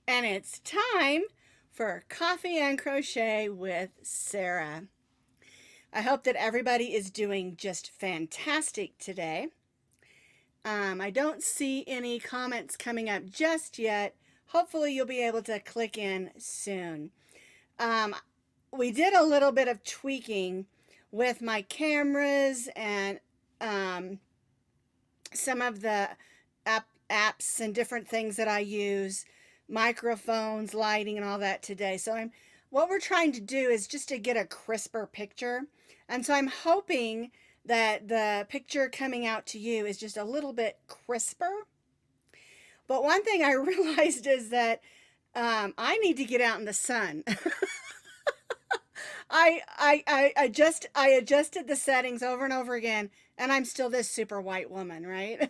and it's time for Coffee and Crochet with Sara. I hope that everybody is doing just fantastic today. I don't see any comments coming up just yet. Hopefully you'll be able to click in soon. We did a little bit of tweaking with my cameras and some of the apps and different things that I use, microphones, lighting, and all that today. So what we're trying to do is just to get a crisper picture. And so I'm hoping that the picture coming out to you is just a little bit crisper. But one thing I realized is that I need to get out in the sun. I adjusted the settings over and over again, and I'm still this super white woman, right?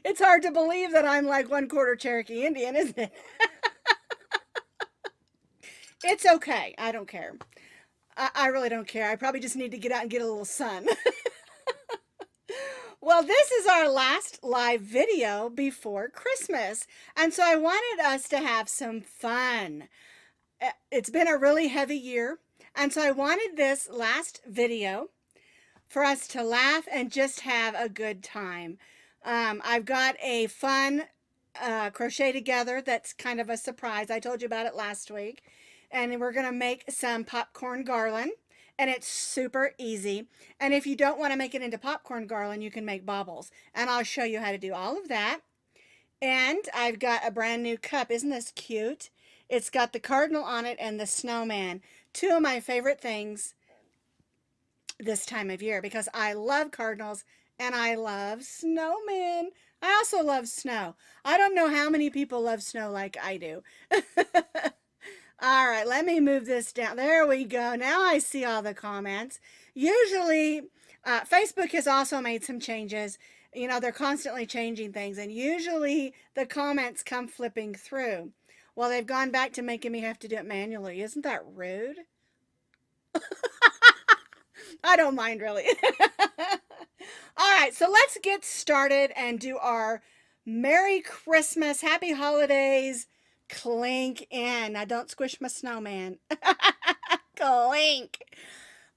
It's hard to believe that I'm like 1/4 Cherokee Indian, isn't it? It's okay. I don't care. I really don't care. I probably just need to get out and get a little sun. Well, this is our last live video before Christmas, and so I wanted us to have some fun. It's been a really heavy year, and so I wanted this last video for us to laugh and just have a good time. I've got a fun crochet together that's kind of a surprise. I told you about it last week. And we're going to make some popcorn garland. And it's super easy. And if you don't want to make it into popcorn garland, you can make baubles. And I'll show you how to do all of that. And I've got a brand new cup. Isn't this cute? It's got the cardinal on it and the snowman. Two of my favorite things this time of year because I love cardinals and I love snowmen. I also love snow. I don't know how many people love snow like I do. All right, let me move this down. There we go. Now I see all the comments. Usually, Facebook has also made some changes. You know, they're constantly changing things, and usually the comments come flipping through. Well, they've gone back to making me have to do it manually. Isn't that rude? I don't mind, really. All right, so let's get started and do our Merry Christmas, Happy Holidays, clink in. Now, don't squish my snowman. Clink.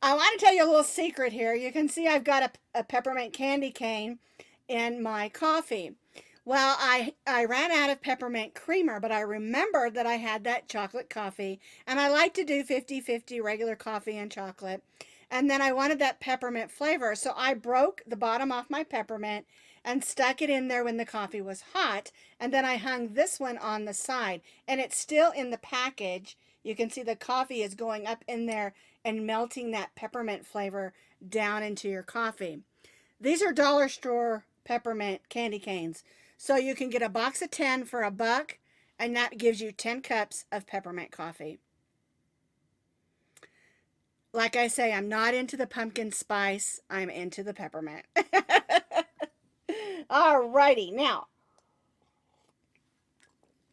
I want to tell you a little secret here. You can see I've got a peppermint candy cane in my coffee. Well, I ran out of peppermint creamer, but I remembered that I had that chocolate coffee, and I like to do 50-50 regular coffee and chocolate. And then I wanted that peppermint flavor, so I broke the bottom off my peppermint and stuck it in there when the coffee was hot. And then I hung this one on the side, and it's still in the package. You can see the coffee is going up in there and melting that peppermint flavor down into your coffee. These are dollar store peppermint candy canes. So you can get a box of 10 for $1, and that gives you 10 cups of peppermint coffee. Like I say, I'm not into the pumpkin spice. I'm into the peppermint. Alrighty, now,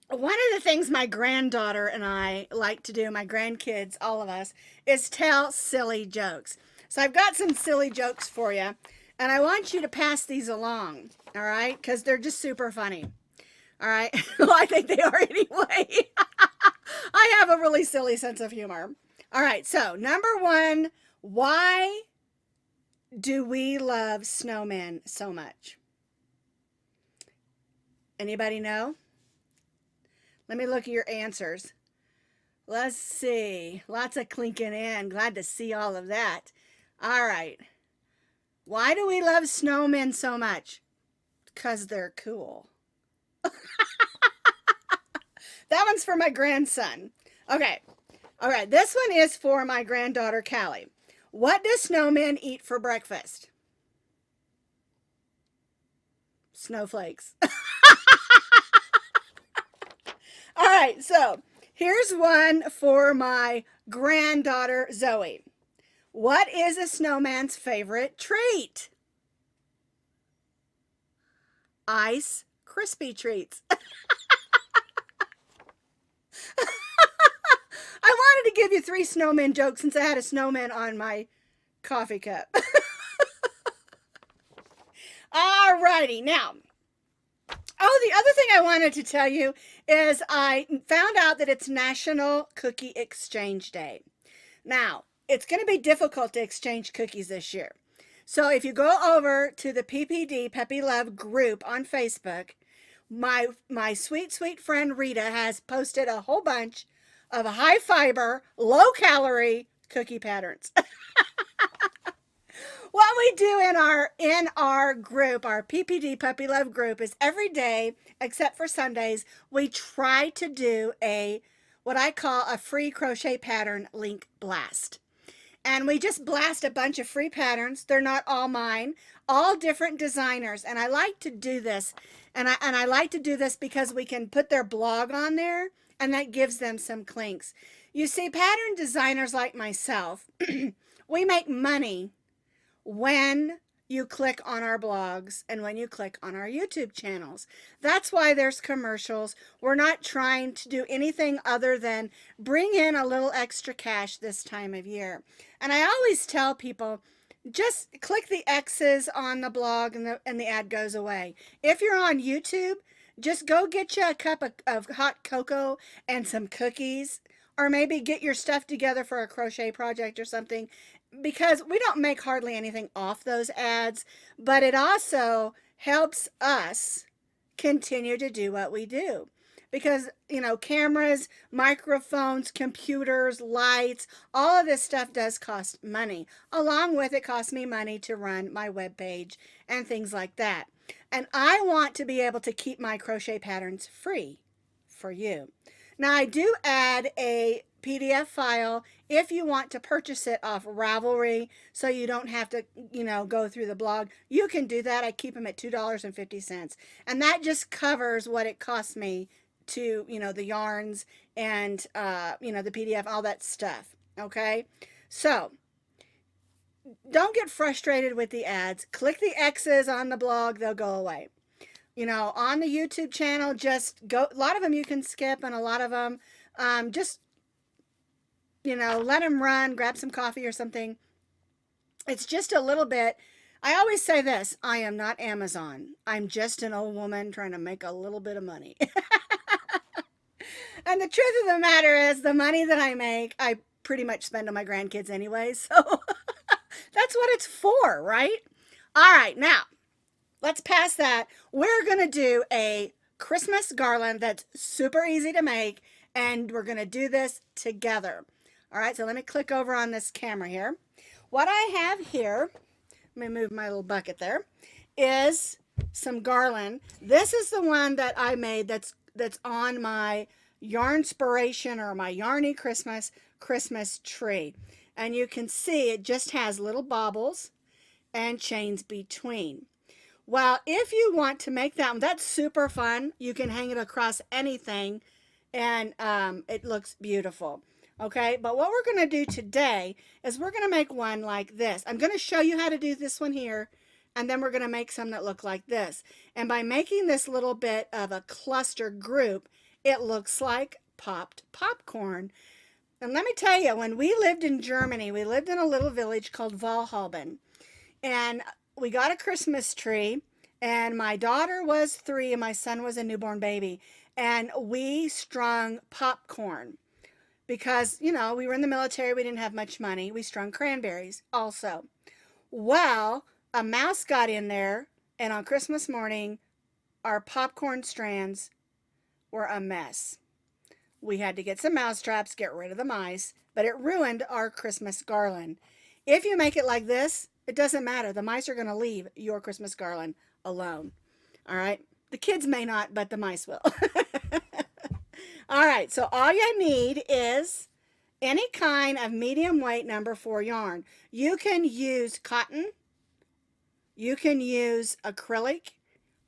one of the things my granddaughter and I like to do, my grandkids, all of us, is tell silly jokes. So I've got some silly jokes for you, and I want you to pass these along, all right? Because they're just super funny, all right? Well, I think they are anyway. I have a really silly sense of humor. All right, so number one, why do we love snowmen so much? Anybody know? Let me look at your answers. Let's see. Lots of clinking in. Glad to see all of that. All right. Why do we love snowmen so much? Because they're cool. That one's for my grandson. Okay. All right. This one is for my granddaughter, Callie. What do snowmen eat for breakfast? Snowflakes. All right, so here's one for my granddaughter, Zoe. What is a snowman's favorite treat? Ice Krispy treats. I wanted to give you 3 snowman jokes since I had a snowman on my coffee cup. All righty, now, Oh, the other thing I wanted to tell you is I found out that it's National Cookie Exchange Day. Now, it's going to be difficult to exchange cookies this year. So if you go over to the PPD, Peppy Love group on Facebook, my sweet, sweet friend Rita has posted a whole bunch of high fiber, low calorie cookie patterns. What we do in our group, our PPD Puppy Love group, is every day except for Sundays, we try to do a what I call a free crochet pattern link blast. And we just blast a bunch of free patterns. They're not all mine, all different designers. And I like to do this. And I like to do this because we can put their blog on there and that gives them some clinks. You see, pattern designers like myself, we make money when you click on our blogs and when you click on our YouTube channels. That's why there's commercials. We're not trying to do anything other than bring in a little extra cash this time of year. And I always tell people, just click the X's on the blog and the ad goes away. If you're on YouTube, just go get you a cup of hot cocoa and some cookies, or maybe get your stuff together for a crochet project or something, because we don't make hardly anything off those ads, but it also helps us continue to do what we do. Because, you know, cameras, microphones, computers, lights, all of this stuff does cost money. Along with it costs me money to run my webpage and things like that. And I want to be able to keep my crochet patterns free for you. Now, I do add a PDF file if you want to purchase it off Ravelry so you don't have to, you know, go through the blog. You can do that. I keep them at $2.50. And that just covers what it costs me to, you know, the yarns and, you know, the PDF, all that stuff. Okay. So don't get frustrated with the ads. Click the X's on the blog. They'll go away. You know, on the YouTube channel, just go. A lot of them you can skip, and a lot of them just, you know, let them run, grab some coffee or something. It's just a little bit. I always say this, I am not Amazon. I'm just an old woman trying to make a little bit of money. And the truth of the matter is, the money that I make, I pretty much spend on my grandkids anyway. So that's what it's for, right? All right, now let's pass that. We're going to do a Christmas garland that's super easy to make, and we're going to do this together. All right, so let me click over on this camera here. What I have here, let me move my little bucket there, is some garland. This is the one that I made that's on my Yarnspiration or my Yarnie Christmas tree. And you can see it just has little baubles and chains between. Well, if you want to make that one, that's super fun. You can hang it across anything and it looks beautiful. Okay, but what we're going to do today is we're going to make one like this. I'm going to show you how to do this one here, and then we're going to make some that look like this. And by making this little bit of a cluster group, it looks like popped popcorn. And let me tell you, when we lived in Germany, we lived in a little village called Valhalben. And we got a Christmas tree, and my daughter was 3 and my son was a newborn baby. And we strung popcorn because, you know, we were in the military. We didn't have much money. We strung cranberries also. Well, a mouse got in there, and on Christmas morning, our popcorn strands were a mess. We had to get some mouse traps, get rid of the mice, but it ruined our Christmas garland. If you make it like this, it doesn't matter. The mice are going to leave your Christmas garland alone. All right? The kids may not, but the mice will. All right, so all you need is any kind of medium weight number 4 yarn. You can use cotton. You can use acrylic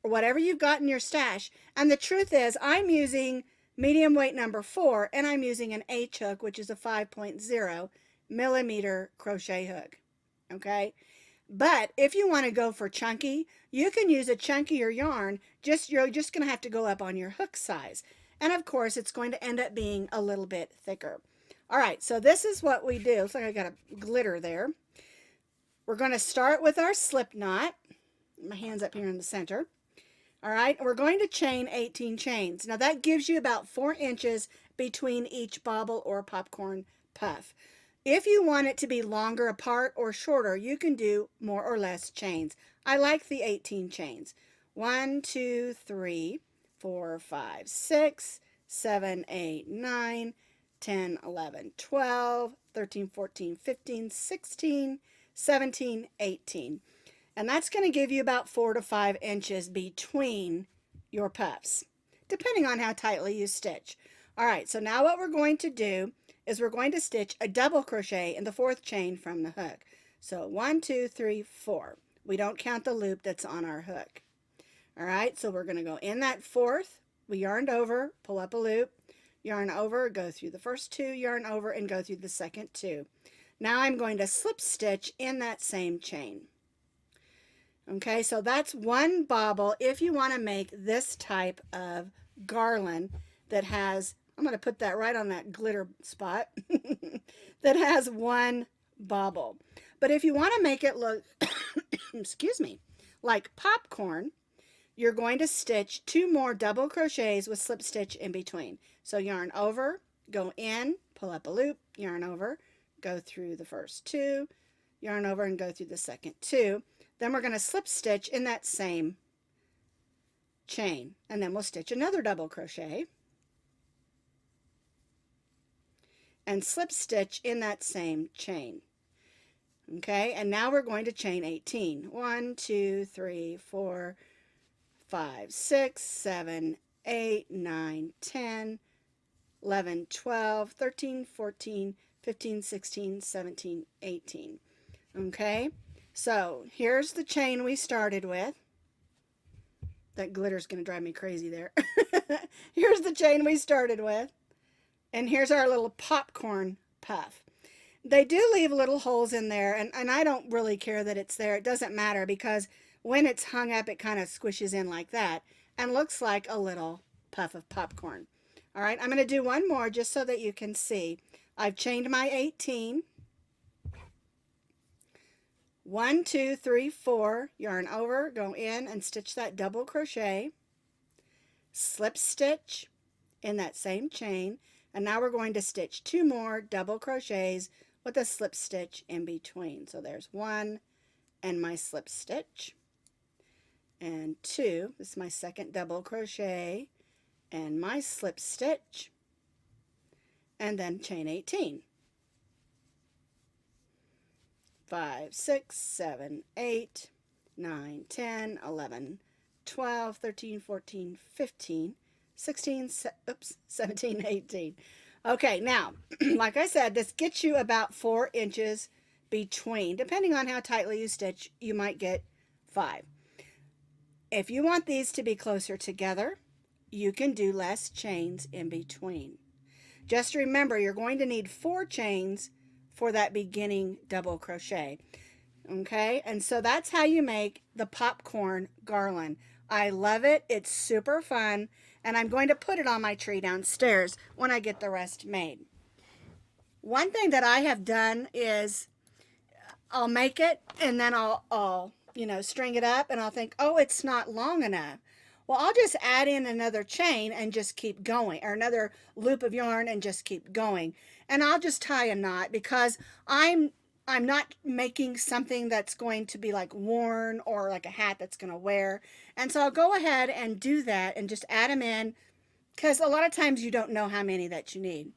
or whatever you've got in your stash. And the truth is, I'm using medium weight number 4, and I'm using an H hook, which is a 5.0 millimeter crochet hook. Okay? But if you want to go for chunky, you can use a chunkier yarn. You're just going to have to go up on your hook size. And of course, it's going to end up being a little bit thicker. All right, so this is what we do. Looks like I got a glitter there. We're going to start with our slip knot. My hand's up here in the center. All right, we're going to chain 18 chains. Now that gives you about 4 inches between each bobble or popcorn puff. If you want it to be longer apart or shorter, you can do more or less chains. I like the 18 chains. 1, 2, 3, 4, 5, 6, 7, 8, 9, 10, 11, 12, 13, 14, 15, 16, 17, 18. And that's going to give you about 4 to 5 inches between your puffs, depending on how tightly you stitch. All right, so now what we're going to do is we're going to stitch a double crochet in the 4th chain from the hook. So 1, 2, 3, 4. We don't count the loop that's on our hook. All right, so we're going to go in that 4th. We yarned over, pull up a loop, yarn over, go through the first 2, yarn over, and go through the second 2. Now I'm going to slip stitch in that same chain. Okay, so that's 1 bobble if you want to make this type of garland that has, I'm going to put that right on that glitter spot, that has 1 bobble. But if you want to make it look, excuse me, like popcorn, you're going to stitch 2 more double crochets with slip stitch in between. So yarn over, go in, pull up a loop, yarn over, go through the first 2, yarn over and go through the second 2. Then we're going to slip stitch in that same chain, and then we'll stitch another double crochet and slip stitch in that same chain. Okay, and now we're going to chain 18. 1, 2, 3, 4, 5, 6, 7, 8, 9, 10, 11, 12, 13, 14, 15, 16, 17, 18. Okay, so here's the chain we started with. That glitter's going to drive me crazy there. Here's the chain we started with. And here's our little popcorn puff. They do leave little holes in there, and I don't really care that it's there. It doesn't matter because when it's hung up, it kind of squishes in like that and looks like a little puff of popcorn. All right, I'm going to do one more just so that you can see. I've chained my 18. 1, 2, 3, 4, yarn over, go in and stitch that double crochet, slip stitch in that same chain, and now we're going to stitch 2 more double crochets with a slip stitch in between. So there's 1 and my slip stitch, and 2, this is my second double crochet and my slip stitch, and then chain 18. 5, 6, 7, 8, 9, 10, 11, 12, 13, 14, 15, 16, 17, 18. Okay, now, like I said, this gets you about 4 inches between. Depending on how tightly you stitch, you might get 5. If you want these to be closer together, you can do less chains in between. Just remember, you're going to need 4 chains for that beginning double crochet. Okay, and so that's how you make the popcorn garland. I love it. It's super fun, and I'm going to put it on my tree downstairs when I get the rest made. One thing that I have done is I'll make it, and then I'll string it up, and I'll think, oh, it's not long enough. Well, I'll just add in another chain and just keep going, or another loop of yarn and just keep going. And I'll just tie a knot because I'm not making something that's going to be like worn or like a hat that's going to wear. And so I'll go ahead and do that and just add them in because a lot of times you don't know how many that you need.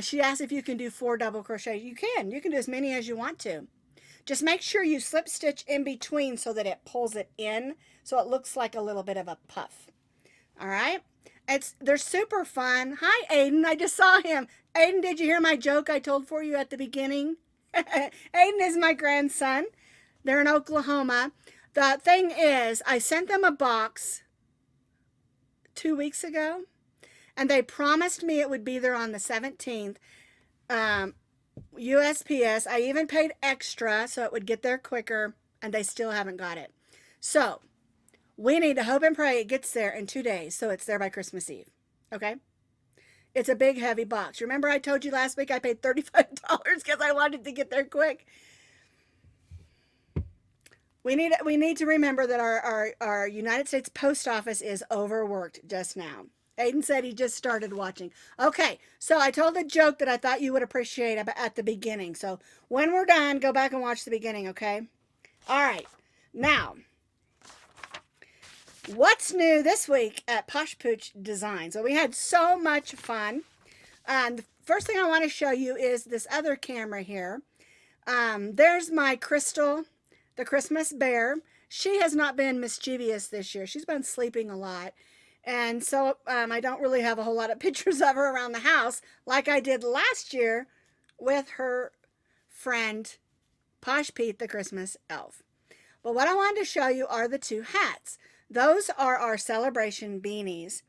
She asked if you can do 4 double crochet. You can do as many as you want to. Just make sure you slip stitch in between so that it pulls it in so it looks like a little bit of a puff. All right. They're super fun. Hi, Aiden. I just saw him. Aiden, did you hear my joke I told for you at the beginning? Aiden is my grandson. They're in Oklahoma. The thing is, I sent them a box 2 weeks ago, and they promised me it would be there on the 17th. USPS. I even paid extra so it would get there quicker, and they still haven't got it. So we need to hope and pray it gets there in 2 days so it's there by Christmas Eve. Okay? It's a big, heavy box. Remember I told you last week I paid $35 because I wanted to get there quick? We need to remember that our United States Post Office is overworked just now. Aiden said he just started watching. Okay, so I told a joke that I thought you would appreciate at the beginning. So when we're done, go back and watch the beginning, okay? All right. Now, what's new this week at Posh Pooch Design? So we had so much fun. The first thing I want to show you is this other camera here. There's my Crystal, the Christmas bear. She has not been mischievous this year. She's been sleeping a lot. And so I don't really have a whole lot of pictures of her around the house like I did last year with her friend Posh Pete, the Christmas elf. But what I wanted to show you are the two hats. Those are our celebration beanies.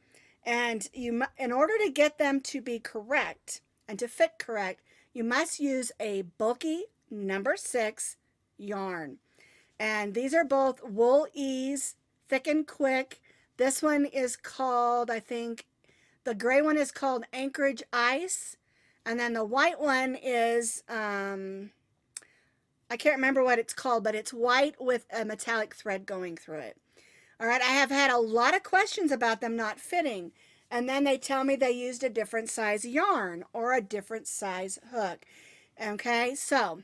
And in order to get them to be correct and to fit correct, you must use a bulky number 6 yarn. And these are both Wool Ease, Thick and Quick. This one is called, I think, the gray one is called Anchorage Ice. And then the white one is, I can't remember what it's called, but it's white with a metallic thread going through it. All right, I have had a lot of questions about them not fitting. And then they tell me they used a different size yarn or a different size hook. Okay, so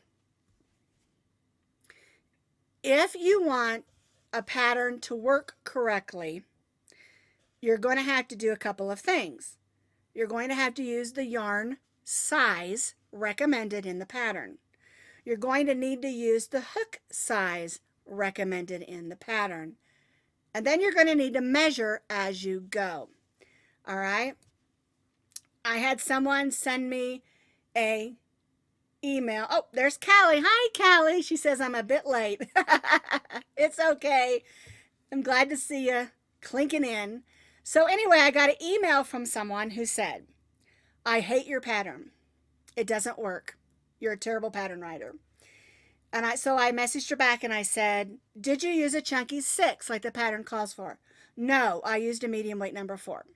if you want a pattern to work correctly, you're going to have to do a couple of things. You're going to have to use the yarn size recommended in the pattern. You're going to need to use the hook size recommended in the pattern. And then you're going to need to measure as you go. All right. I had someone send me a email. Oh, there's Callie. Hi, Callie. She says I'm a bit late. It's okay. I'm glad to see you clinking in. So anyway, I got an email from someone who said, I hate your pattern. It doesn't work. You're a terrible pattern writer. And so I messaged her back and I said, did you use a chunky 6 like the pattern calls for? No, I used a medium weight number 4.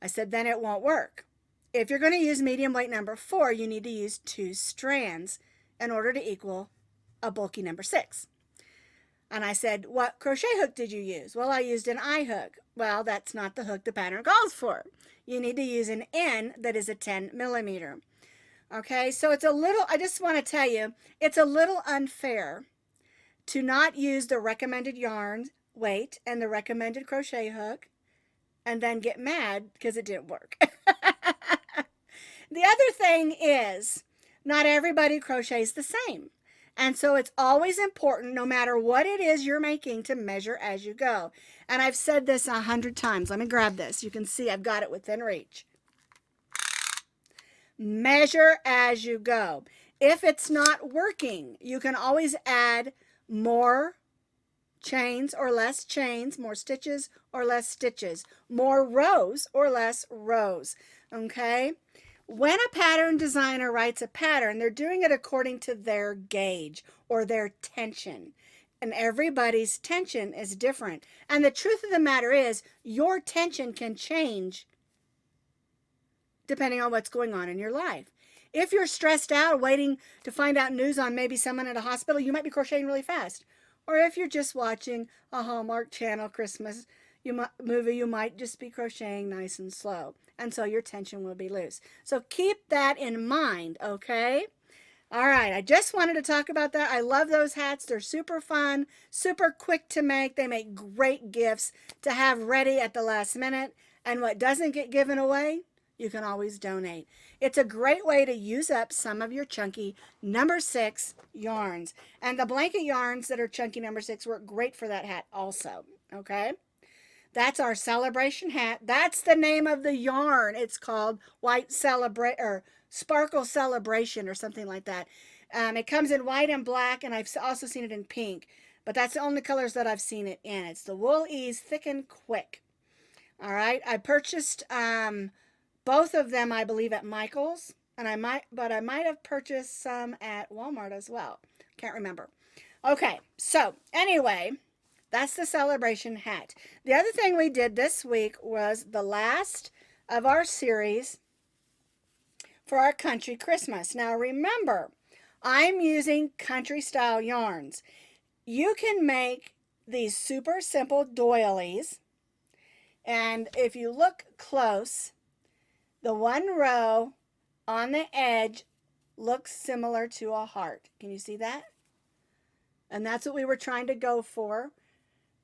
I said, then it won't work. If you're going to use medium weight number 4, you need to use 2 strands in order to equal a bulky number 6. And I said, what crochet hook did you use? Well, I used an I hook. Well, that's not the hook the pattern calls for. You need to use an N that is a 10 millimeter. Okay, so it's a little, I just want to tell you, it's a little unfair to not use the recommended yarn weight and the recommended crochet hook and then get mad because it didn't work. The other thing is, not everybody crochets the same. And so it's always important, no matter what it is you're making, to measure as you go. And I've said this 100 times. Let me grab this. You can see I've got it within reach. Measure as you go. If it's not working, you can always add more chains or less chains, more stitches or less stitches, more rows or less rows. Okay? When a pattern designer writes a pattern, they're doing it according to their gauge or their tension. And everybody's tension is different. And the truth of the matter is, your tension can change depending on what's going on in your life. If you're stressed out waiting to find out news on maybe someone at a hospital, you might be crocheting really fast. Or if you're just watching a Hallmark Channel Christmas movie, you might just be crocheting nice and slow. And so your tension will be loose. So keep that in mind, okay? All right, I just wanted to talk about that. I love those hats. They're super fun, super quick to make. They make great gifts to have ready at the last minute. And what doesn't get given away, you can always donate. It's a great way to use up some of your chunky number 6 yarns. And the blanket yarns that are chunky number 6 work great for that hat also, okay? That's our celebration hat. That's the name of the yarn. It's called Sparkle Celebration or something like that. It comes in white and black, and I've also seen it in pink. But that's the only colors that I've seen it in. It's the Wool Ease Thick and Quick. All right, I purchased both of them, I believe, at Michael's, and I might have purchased some at Walmart as well. Can't remember. Okay, so anyway, that's the celebration hat. The other thing we did this week was the last of our series for our country Christmas. Now remember, I'm using country style yarns. you can make these super simple doilies. And if you look close, the one row on the edge looks similar to a heart. Can you see that? And that's what we were trying to go for.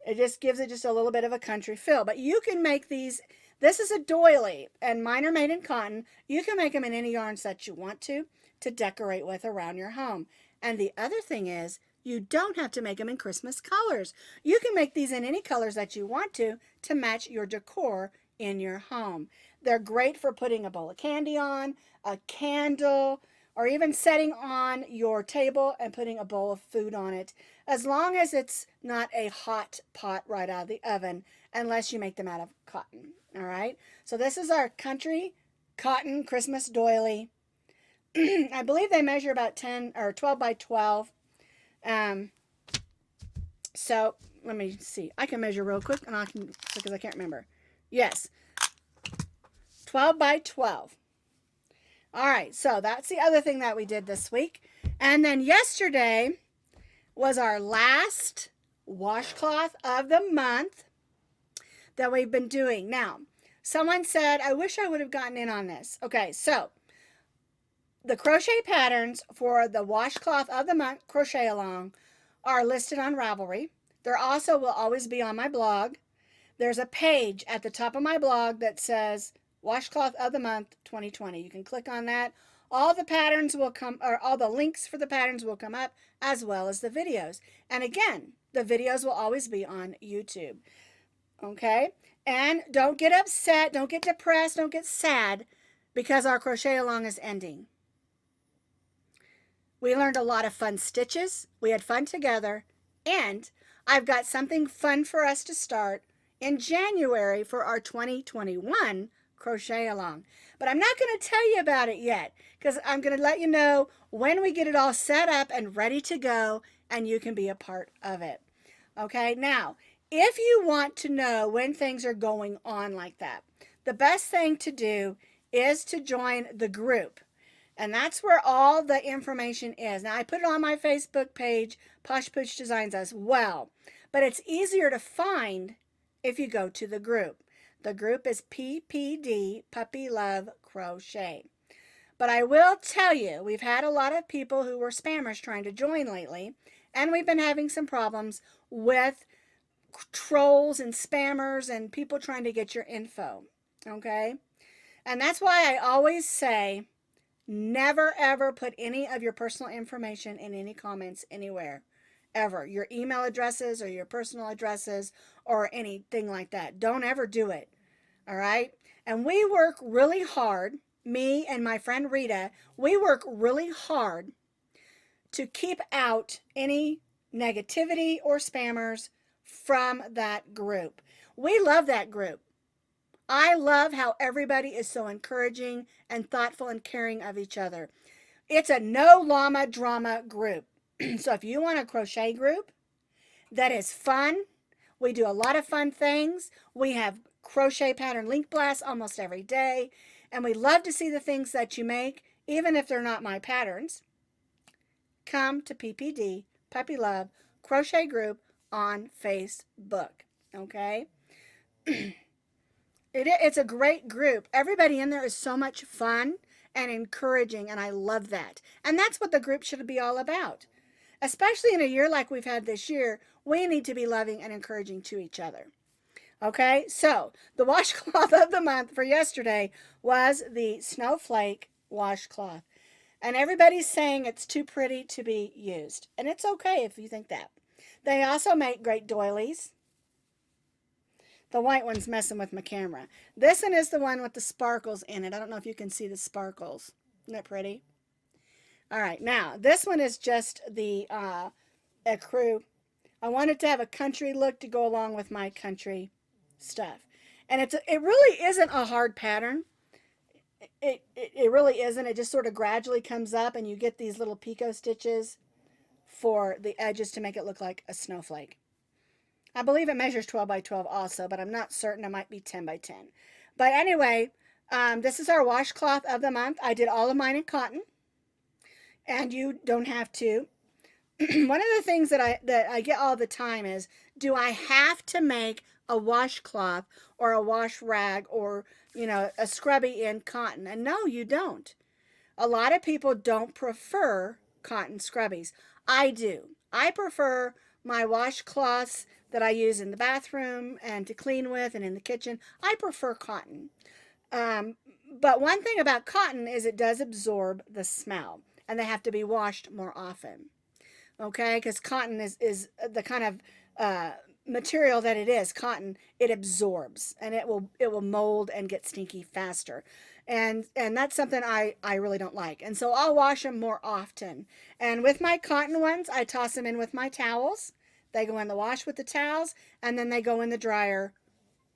It just gives it just a little bit of a country feel. But you can make these. This is a doily, and mine are made in cotton. You can make them in any yarns that you want to decorate with around your home. And the other thing is, you don't have to make them in Christmas colors. You can make these in any colors that you want to match your decor in your home. They're great for putting a bowl of candy on, a candle, or even setting on your table and putting a bowl of food on it, as long as it's not a hot pot right out of the oven, unless you make them out of cotton. All right, so this is our country cotton Christmas doily. I believe they measure about 10 or 12 by 12. So let me see. I can measure real quick, and I can, because I can't remember. Yes, 12 by 12. All right, so that's the other thing that we did this week. And then yesterday was our last washcloth of the month that we've been doing. Now, someone said, I wish I would have gotten in on this. Okay, so the crochet patterns for the washcloth of the month crochet along are listed on Ravelry. There also will always be on my blog. There's a page at the top of my blog that says Washcloth of the Month 2020. You can click on that. All the patterns will come, or all the links for the patterns will come up, as well as the videos. And again, the videos will always be on YouTube. Okay? And don't get upset, don't get depressed, don't get sad because our crochet along is ending. We learned a lot of fun stitches. We had fun together. And I've got something fun for us to start in January for our 2021 crochet along. But I'm not going to tell you about it yet, because I'm going to let you know when we get it all set up and ready to go, and you can be a part of it. Okay, now, if you want to know when things are going on like that, the best thing to do is to join the group. And that's where all the information is. Now, I put it on my Facebook page, Posh Pooch Designs, as well. But it's easier to find if you go to the group. The group is PPD, Puppy Love Crochet. But I will tell you, we've had a lot of people who were spammers trying to join lately, and we've been having some problems with trolls and spammers and people trying to get your info, okay? And that's why I always say, never ever put any of your personal information in any comments anywhere, ever. Your email addresses or your personal addresses or anything like that. Don't ever do it. All right? And we work really hard, me and my friend Rita, we work really hard to keep out any negativity or spammers from that group. We love that group. I love how everybody is so encouraging and thoughtful and caring of each other. It's a no llama drama group. So if you want a crochet group that is fun, we do a lot of fun things. We have crochet pattern link blasts almost every day, and we love to see the things that you make, even if they're not my patterns. Come to PPD, Puppy Love Crochet Group on Facebook, okay? It's a great group. Everybody in there is so much fun and encouraging, and I love that. And that's what the group should be all about. Especially in a year like we've had this year, we need to be loving and encouraging to each other. Okay, so the washcloth of the month for yesterday was the snowflake washcloth. And everybody's saying it's too pretty to be used. And it's okay if you think that. They also make great doilies. The white one's messing with my camera. This one is the one with the sparkles in it. I don't know if you can see the sparkles. Isn't that pretty? All right, now this one is just the ecru. I wanted to have a country look to go along with my country stuff. And it really isn't a hard pattern. It really isn't. It just sort of gradually comes up, and you get these little picot stitches for the edges to make it look like a snowflake. I believe it measures 12 by 12 also, but I'm not certain. It might be 10 by 10. But anyway, this is our washcloth of the month. I did all of mine in cotton, and you don't have to. one of the things that I get all the time is, do I have to make a washcloth or a wash rag or, a scrubby in cotton? And no, you don't. A lot of people don't prefer cotton scrubbies. I do. I prefer my washcloths that I use in the bathroom and to clean with and in the kitchen. I prefer cotton. Um, but one thing about cotton is it does absorb the smell, and they have to be washed more often. Okay, because cotton is the kind of uh, material that it is. Cotton, it absorbs, and it will mold and get stinky faster, and that's something I really don't like. And so I'll wash them more often. And with my cotton ones, I toss them in with my towels. They go in the wash with the towels, and then they go in the dryer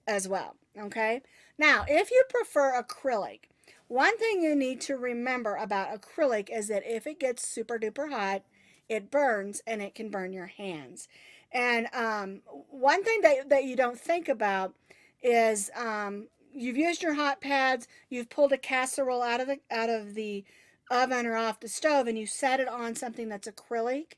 as well. Okay. Now, if you prefer acrylic, one thing you need to remember about acrylic is that if it gets super duper hot, it burns and it can burn your hands. And one thing that you don't think about is you've used your hot pads, you've pulled a casserole out of the oven or off the stove, and you set it on something that's acrylic,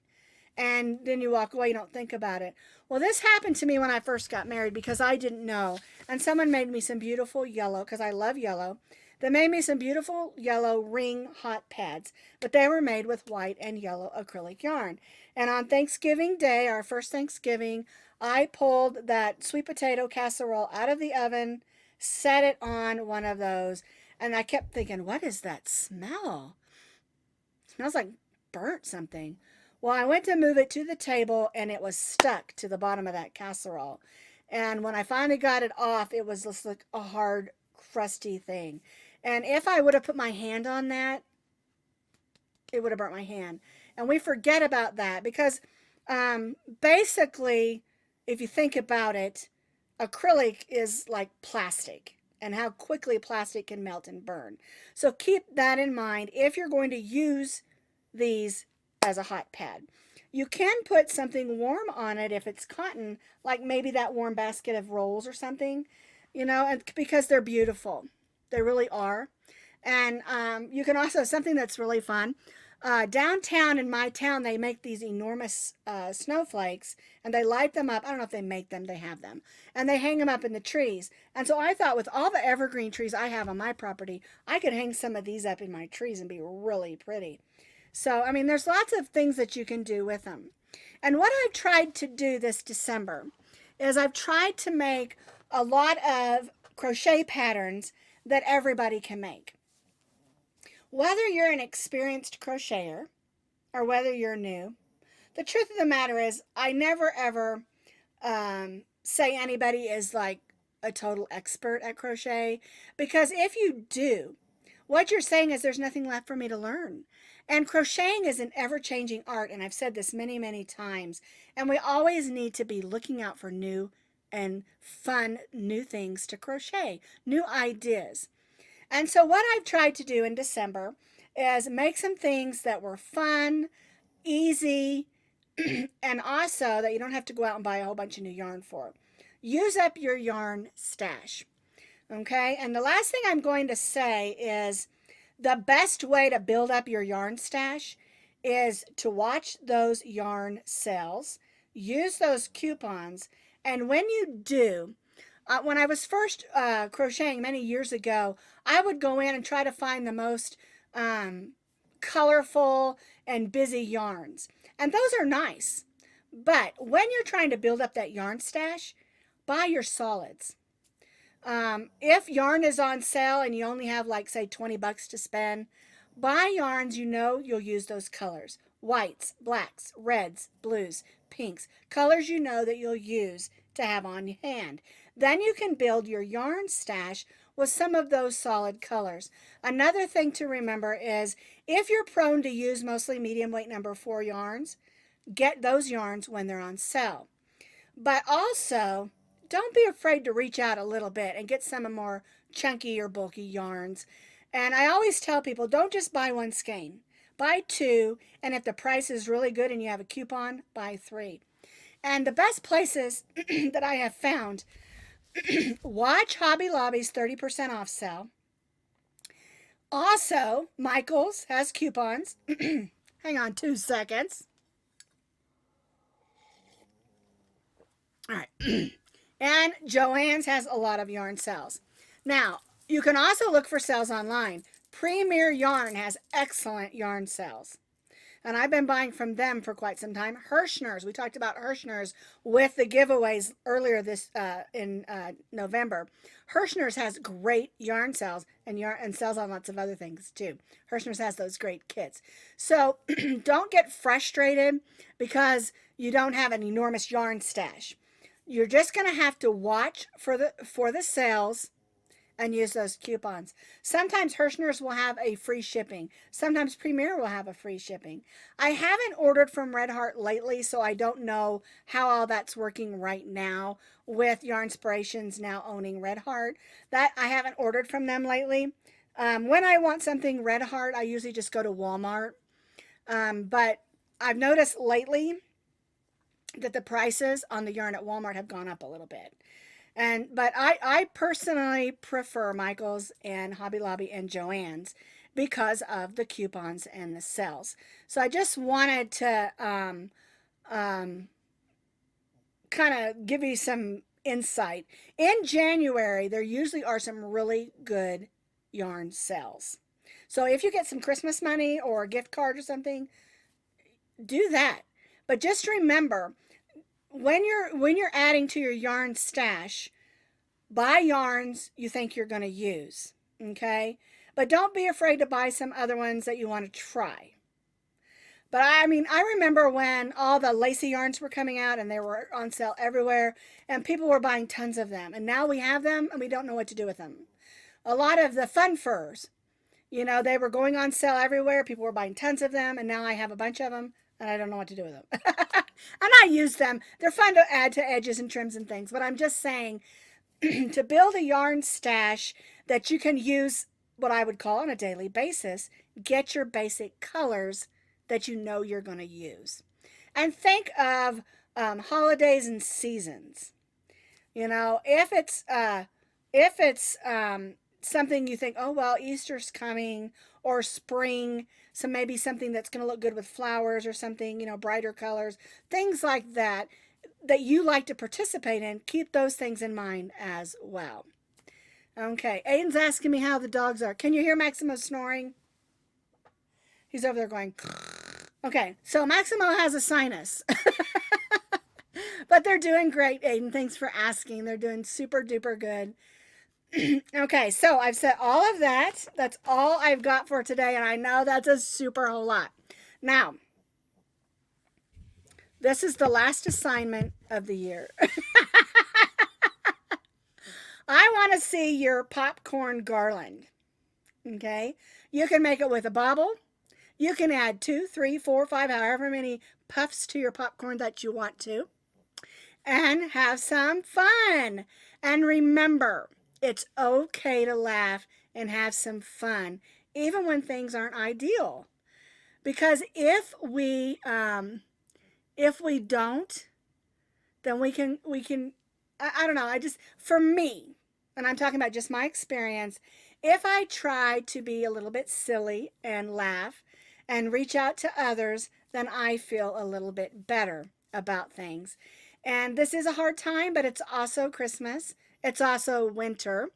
and then you walk away, you don't think about it. Well, this happened to me when I first got married because I didn't know. And someone made me some beautiful yellow, because I love yellow. They made me some beautiful yellow ring hot pads, but they were made with white and yellow acrylic yarn. And on Thanksgiving Day, our first Thanksgiving, I pulled that sweet potato casserole out of the oven, set it on one of those, and I kept thinking, what is that smell? It smells like burnt something. Well, I went to move it to the table and it was stuck to the bottom of that casserole. And when I finally got it off, it was just like a hard, crusty thing. And if I would have put my hand on that, it would have burnt my hand. And we forget about that because basically, if you think about it, acrylic is like plastic and how quickly plastic can melt and burn. So keep that in mind if you're going to use these as a hot pad. You can put something warm on it if it's cotton, like maybe that warm basket of rolls or something, and because they're beautiful. They really are. And you can also, something that's really fun, downtown in my town, they make these enormous snowflakes and they light them up. I don't know if they make them, they have them. And they hang them up in the trees. And so I thought with all the evergreen trees I have on my property, I could hang some of these up in my trees and be really pretty. So, I mean, there's lots of things that you can do with them. And what I've tried to do this December is I've tried to make a lot of crochet patterns that everybody can make. Whether you're an experienced crocheter or whether you're new, the truth of the matter is I never ever say anybody is like a total expert at crochet, because if you do, what you're saying is there's nothing left for me to learn. And crocheting is an ever-changing art, and I've said this many, many times, and we always need to be looking out for new and fun new things to crochet, new ideas. And so what I've tried to do in December is make some things that were fun, easy, and also that you don't have to go out and buy a whole bunch of new yarn for. Use up your yarn stash. Okay, and the last thing I'm going to say is the best way to build up your yarn stash is to watch those yarn sales, use those coupons, and when you do, when I was first crocheting many years ago, I would go in and try to find the most colorful and busy yarns. And those are nice. But when you're trying to build up that yarn stash, buy your solids. If yarn is on sale and you only have like say $20 to spend, buy yarns you know you'll use those colors. Whites, blacks, reds, blues, pinks. Colors you know that you'll use to have on hand. Then you can build your yarn stash with some of those solid colors. Another thing to remember is if you're prone to use mostly medium weight number 4 yarns, get those yarns when they're on sale. But also, don't be afraid to reach out a little bit and get some more chunky or bulky yarns. And I always tell people, don't just buy one skein. Buy 2, and if the price is really good and you have a coupon, buy 3. And the best places that I have found, watch Hobby Lobby's 30% off sale. Also, Michael's has coupons. Hang on 2 seconds. All right. And Joann's has a lot of yarn sales. Now, you can also look for sales online. Premier Yarn has excellent yarn sales. And I've been buying from them for quite some time. Hirschner's, we talked about Hirschner's with the giveaways earlier this in November. Hirschner's has great yarn sales and sells on lots of other things too. Hirschner's has those great kits. So don't get frustrated because you don't have an enormous yarn stash. You're just going to have to watch for the sales and use those coupons. Sometimes Hirschner's will have a free shipping. Sometimes Premier will have a free shipping. I haven't ordered from Red Heart lately, so I don't know how all that's working right now with Yarnspirations now owning Red Heart. That I haven't ordered from them lately. When I want something Red Heart, I usually just go to Walmart. But I've noticed lately that the prices on the yarn at Walmart have gone up a little bit. But I personally prefer Michael's and Hobby Lobby and Joann's because of the coupons and the sales. So I just wanted to kind of give you some insight. In January, there usually are some really good yarn sales. So if you get some Christmas money or a gift card or something, do that. But just remember, when you're adding to your yarn stash, buy yarns you think you're going to use, okay? But don't be afraid to buy some other ones that you want to try. But I mean, I remember when all the lacy yarns were coming out and they were on sale everywhere and people were buying tons of them. And now we have them and we don't know what to do with them. A lot of the fun furs, you know, they were going on sale everywhere. People were buying tons of them and now I have a bunch of them and I don't know what to do with them. And I use them. They're fun to add to edges and trims and things. But I'm just saying, to build a yarn stash that you can use what I would call on a daily basis, get your basic colors that you know you're going to use. And think of holidays and seasons. You know, if it's something you think, oh, well, Easter's coming, or spring, so maybe something that's going to look good with flowers or something, you know, brighter colors, things like that you like to participate in, keep those things in mind as well. Okay, Aiden's asking me how the dogs are. Can you hear Maximo snoring? He's over there going, okay, so Maximo has a sinus. But they're doing great, Aiden. Thanks for asking. They're doing super duper good. Okay, so I've said all of that. That's all I've got for today, and I know that's a super whole lot. Now, this is the last assignment of the year. I want to see your popcorn garland. Okay, you can make it with a bobble. You can add 2, 3, 4, 5, however many puffs to your popcorn that you want to, and have some fun. And remember, it's okay to laugh and have some fun, even when things aren't ideal. Because if we don't, then we can, I don't know, for me, and I'm talking about just my experience, if I try to be a little bit silly and laugh and reach out to others, then I feel a little bit better about things. And this is a hard time, but it's also Christmas. It's also winter.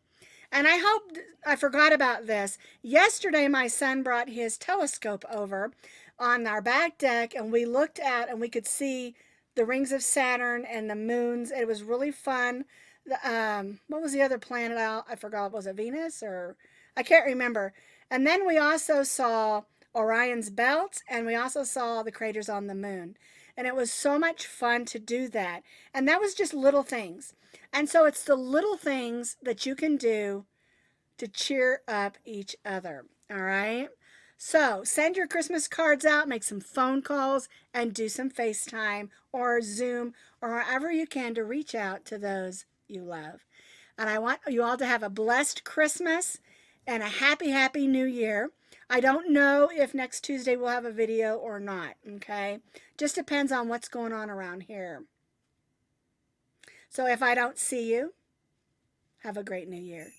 And I forgot about this. Yesterday, my son brought his telescope over on our back deck, and we looked at and we could see the rings of Saturn and the moons. It was really fun. What was the other planet out? I forgot. Was it Venus or I can't remember. And then we also saw Orion's belt, and we also saw the craters on the moon. And it was so much fun to do that. And that was just little things. And so it's the little things that you can do to cheer up each other. All right? So send your Christmas cards out, make some phone calls, and do some FaceTime or Zoom or wherever you can to reach out to those you love. And I want you all to have a blessed Christmas and a happy, happy New Year. I don't know if next Tuesday we'll have a video or not, okay? Just depends on what's going on around here. So if I don't see you, have a great New Year.